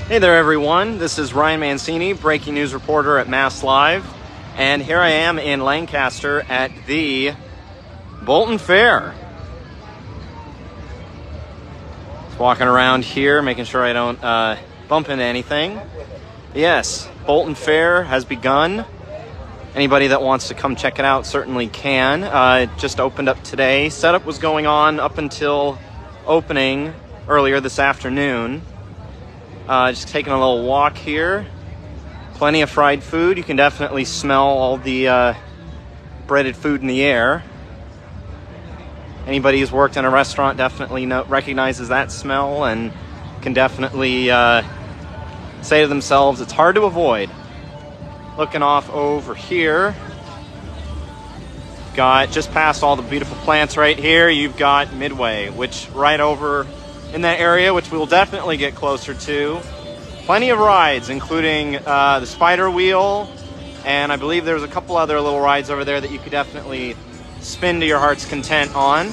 Hey there everyone, this is Ryan Mancini, breaking news reporter at MassLive, and here I am in Lancaster at the Bolton Fair. Just walking around here, making sure I don't bump into anything. Yes, Bolton Fair has begun. Anybody that wants to come check it out certainly can. It just opened up today. Setup was going on up until opening earlier this afternoon. Just taking a little walk here. Plenty of fried food. You can definitely smell all the breaded food in the air. Anybody who's worked in a restaurant definitely recognizes that smell and can definitely say to themselves, it's hard to avoid. Looking off over here, got just past all the beautiful plants right here, you've got Midway, which right over in that area, which we will definitely get closer to. Plenty of rides, including the spider wheel, and I believe there's a couple other little rides over there that you could definitely spin to your heart's content on.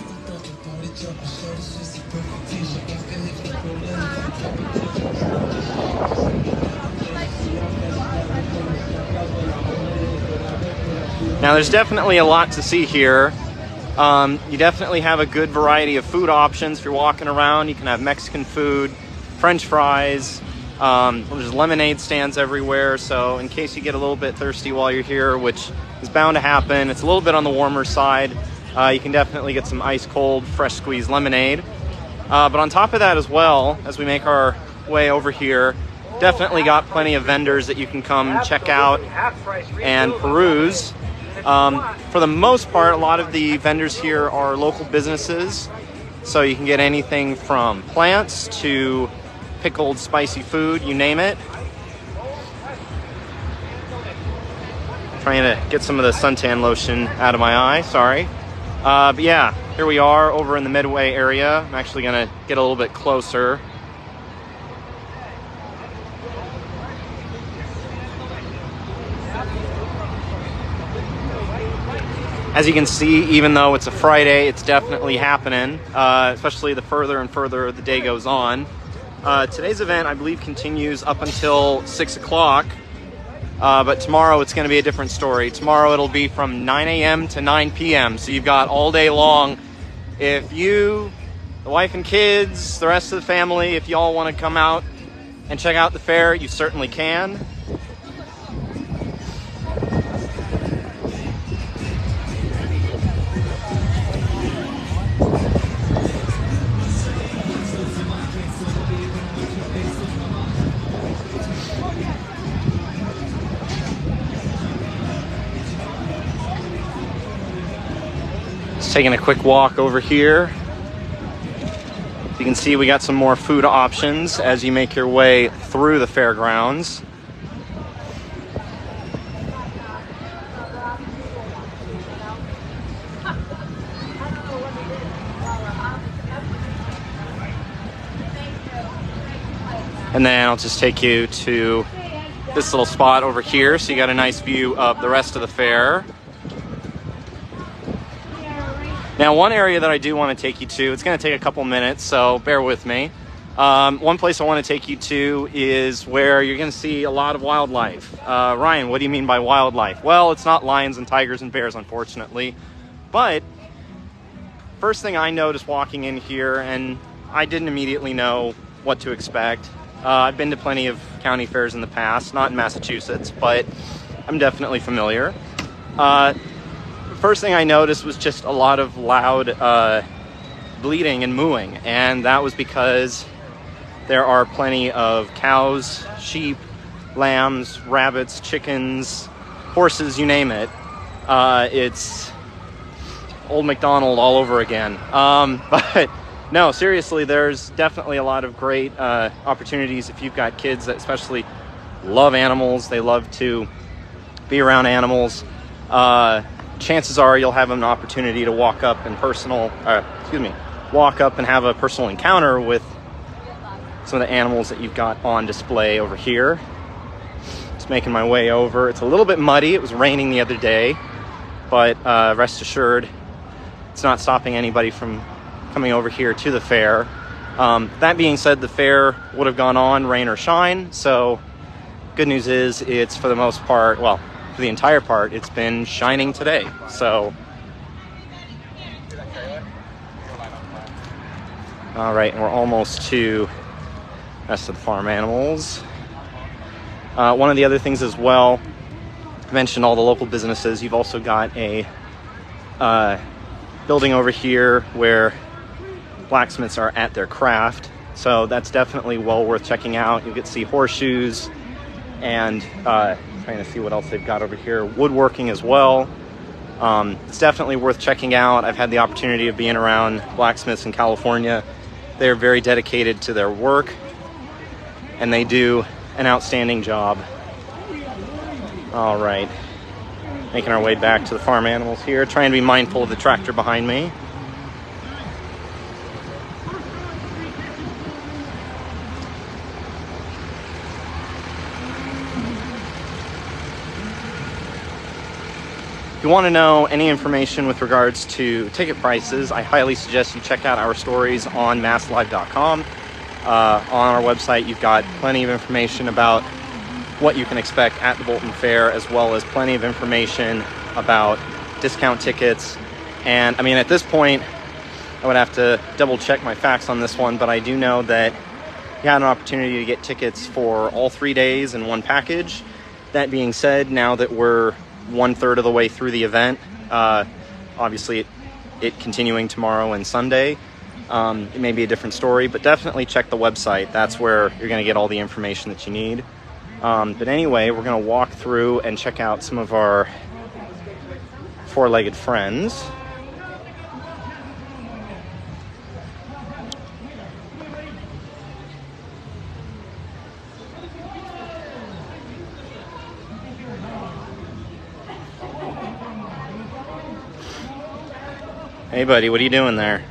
Now there's definitely a lot to see here. You definitely have a good variety of food options. If you're walking around, you can have Mexican food, French fries. There's lemonade stands everywhere, so in case you get a little bit thirsty while you're here, which is bound to happen, it's a little bit on the warmer side. You can definitely get some ice cold, fresh squeezed lemonade. But on top of that as well, as we make our way over here, definitely got plenty of vendors that you can come check out and peruse. For the most part, a lot of the vendors here are local businesses, so you can get anything from plants to pickled spicy food, you name it. Trying to get some of the suntan lotion out of my eye, sorry. But yeah, here we are over in the Midway area. I'm actually going to get a little bit closer. As you can see, even though it's a Friday, it's definitely happening, especially the further and further the day goes on. Today's event, I believe, continues up until 6 o'clock, but tomorrow it's going to be a different story. Tomorrow it'll be from 9 a.m. to 9 p.m., so you've got all day long. If you, the wife and kids, the rest of the family, if you all want to come out and check out the fair, you certainly can. Taking a quick walk over here. You can see we got some more food options as you make your way through the fairgrounds. And then I'll just take you to this little spot over here so you got a nice view of the rest of the fair. Now, one area that I do want to take you to, it's going to take a couple minutes, so bear with me. One place I want to take you to is where you're going to see a lot of wildlife. Ryan, what do you mean by wildlife? Well, it's not lions and tigers and bears, unfortunately. But first thing I noticed walking in here, and I didn't immediately know what to expect. I've been to plenty of county fairs in the past, not in Massachusetts, but I'm definitely familiar. First thing I noticed was just a lot of loud bleating and mooing, and that was because there are plenty of cows, sheep, lambs, rabbits, chickens, horses, you name it. It's Old MacDonald all over again. But no, seriously, there's definitely a lot of great opportunities if you've got kids that especially love animals. They love to be around animals. Chances are you'll have an opportunity to walk up and have a personal encounter with some of the animals that you've got on display over here. Just making my way over. It's a little bit muddy. It was raining the other day, but rest assured, it's not stopping anybody from coming over here to the fair. That being said, the fair would have gone on rain or shine, so good news is it's for the most part, well, for the entire part, it's been shining today. So all right, and we're almost to the rest of the farm animals. One of the other things as well, I mentioned all the local businesses. You've also got a building over here where blacksmiths are at their craft. So that's definitely well worth checking out. You'll get to see horseshoes and trying to see what else they've got over here. Woodworking as well. It's definitely worth checking out. I've had the opportunity of being around blacksmiths in California. They're very dedicated to their work and they do an outstanding job. All right, making our way back to the farm animals here, trying to be mindful of the tractor behind me. If you want to know any information with regards to ticket prices, I highly suggest you check out our stories on MassLive.com. On our website, you've got plenty of information about what you can expect at the Bolton Fair, as well as plenty of information about discount tickets. And I mean, at this point, I would have to double check my facts on this one, but I do know that you had an opportunity to get tickets for all 3 days in one package. That being said, now that we're 1/3 of the way through the event, obviously it continuing tomorrow and Sunday, it may be a different story, but definitely check the website. That's where you're going to get all the information that you need. But anyway, we're going to walk through and check out some of our four-legged friends. Hey buddy, what are you doing there?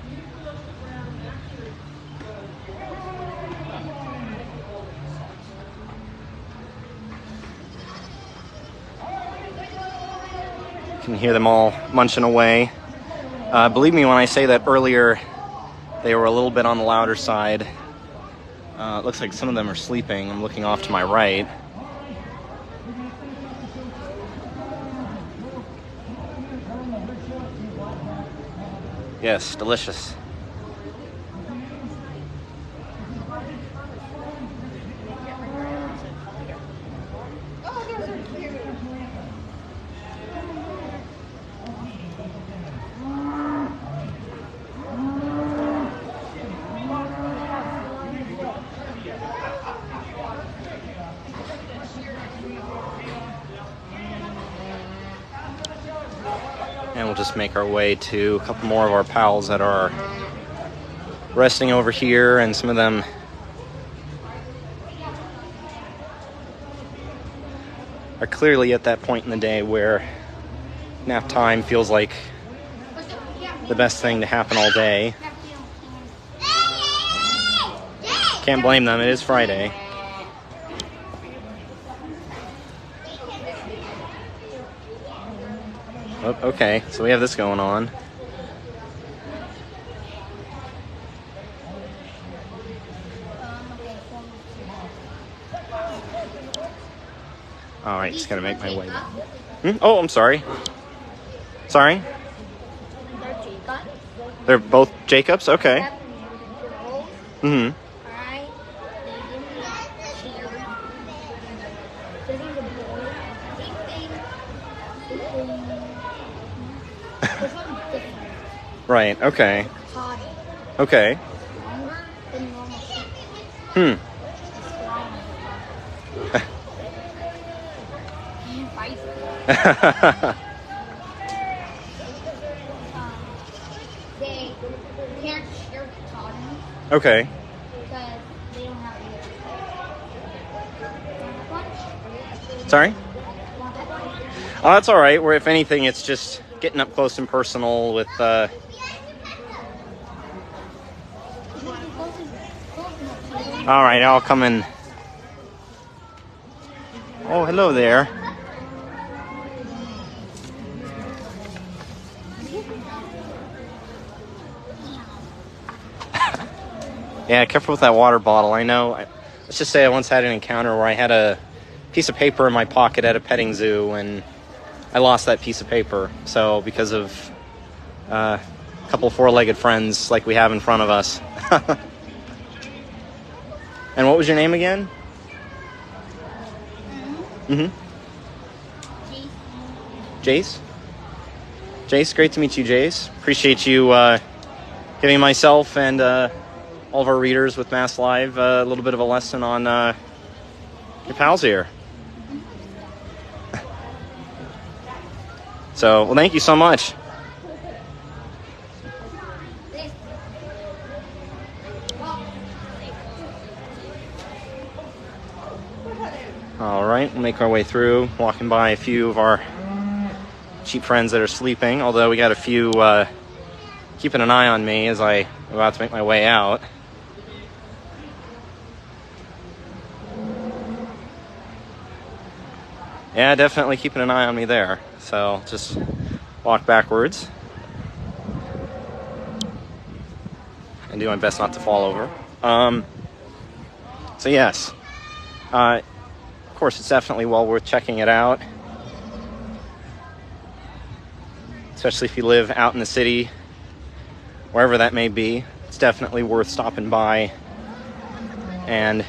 You can hear them all munching away. Believe me when I say that earlier they were a little bit on the louder side. It looks like some of them are sleeping. I'm looking off to my right. Yes, delicious. And we'll just make our way to a couple more of our pals that are resting over here, and some of them are clearly at that point in the day where nap time feels like the best thing to happen all day. Can't blame them, it is Friday. Oh, okay, so we have this going on. All right, just gotta make my way back. Oh, I'm sorry. Sorry? They're both Jacobs? Okay. Mm-hmm. Right, okay. Okay. They can't share cotton. Okay. Because they don't have it. Sorry? Oh, that's all right. Where if anything, it's just getting up close and personal with All right, I'll come in. Oh, hello there. Yeah, careful with that water bottle. I know. Let's just say I once had an encounter where I had a piece of paper in my pocket at a petting zoo, and I lost that piece of paper. So because of a couple four-legged friends like we have in front of us. And what was your name again? Mm-hmm. Jace? Jace, great to meet you, Jace. Appreciate you giving myself and all of our readers with MassLive a little bit of a lesson on your pals here. So, well, thank you so much. All right, we'll make our way through, walking by a few of our cheap friends that are sleeping, although we got a few keeping an eye on me as I'm about to make my way out. Yeah, definitely keeping an eye on me there. So just walk backwards and do my best not to fall over. So yes, of course, it's definitely well worth checking it out, especially if you live out in the city, wherever that may be. It's definitely worth stopping by and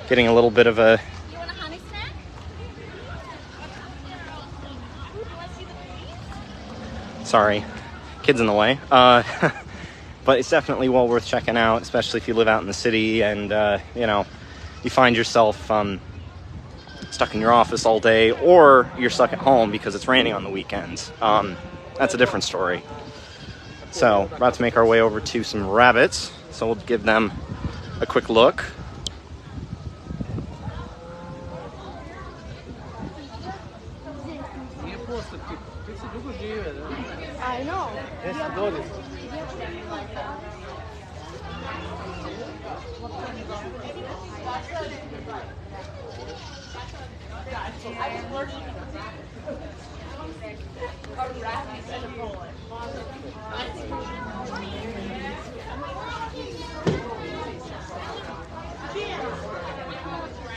getting a little bit of a sorry, kids in the way. But it's definitely well worth checking out, especially if you live out in the city and you know, you find yourself stuck in your office all day, or you're stuck at home because it's raining on the weekends. That's a different story. So, we're about to make our way over to some rabbits, so we'll give them a quick look. I know.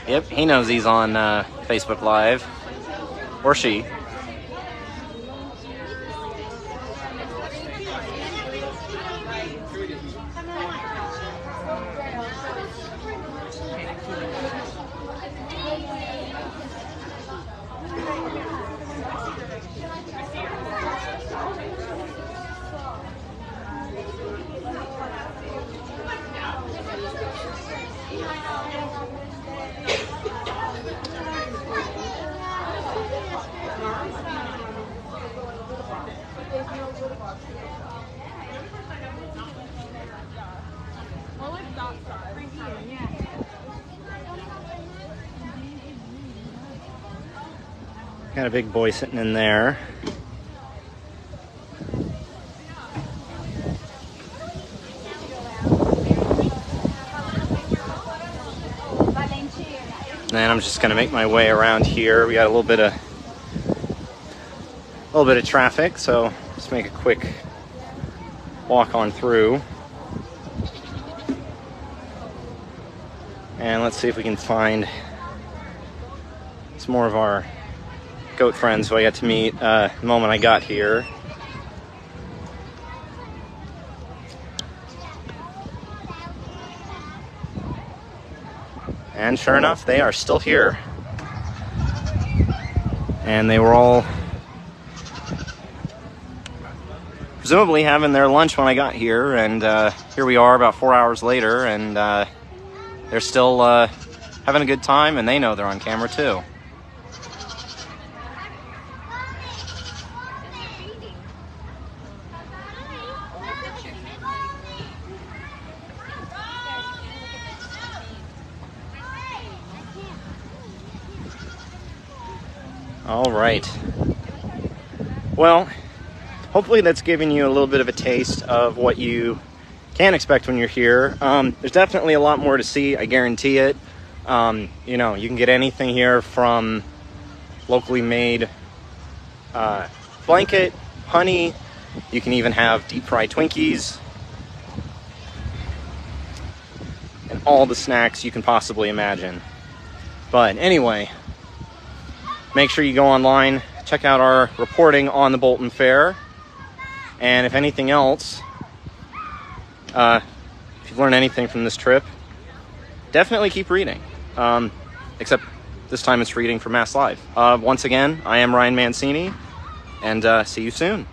Yep, he knows he's on Facebook Live. Or she. Got a big boy sitting in there. And I'm just gonna make my way around here. We got a little bit of traffic, so just make a quick walk on through. And let's see if we can find some more of our goat friends who I got to meet the moment I got here. And sure enough, they are still here. And they were all presumably having their lunch when I got here, and here we are about 4 hours later, and they're still having a good time, and they know they're on camera too. All right. Well, hopefully that's giving you a little bit of a taste of what you can expect when you're here. There's definitely a lot more to see, I guarantee it. You know, you can get anything here from locally made blanket, honey. You can even have deep fried Twinkies. all the snacks you can possibly imagine. But anyway, make sure you go online, check out our reporting on the Bolton Fair, and if anything else, if you've learned anything from this trip, definitely keep reading. Except this time it's reading for MassLive. Once again, I am Ryan Mancini, and see you soon.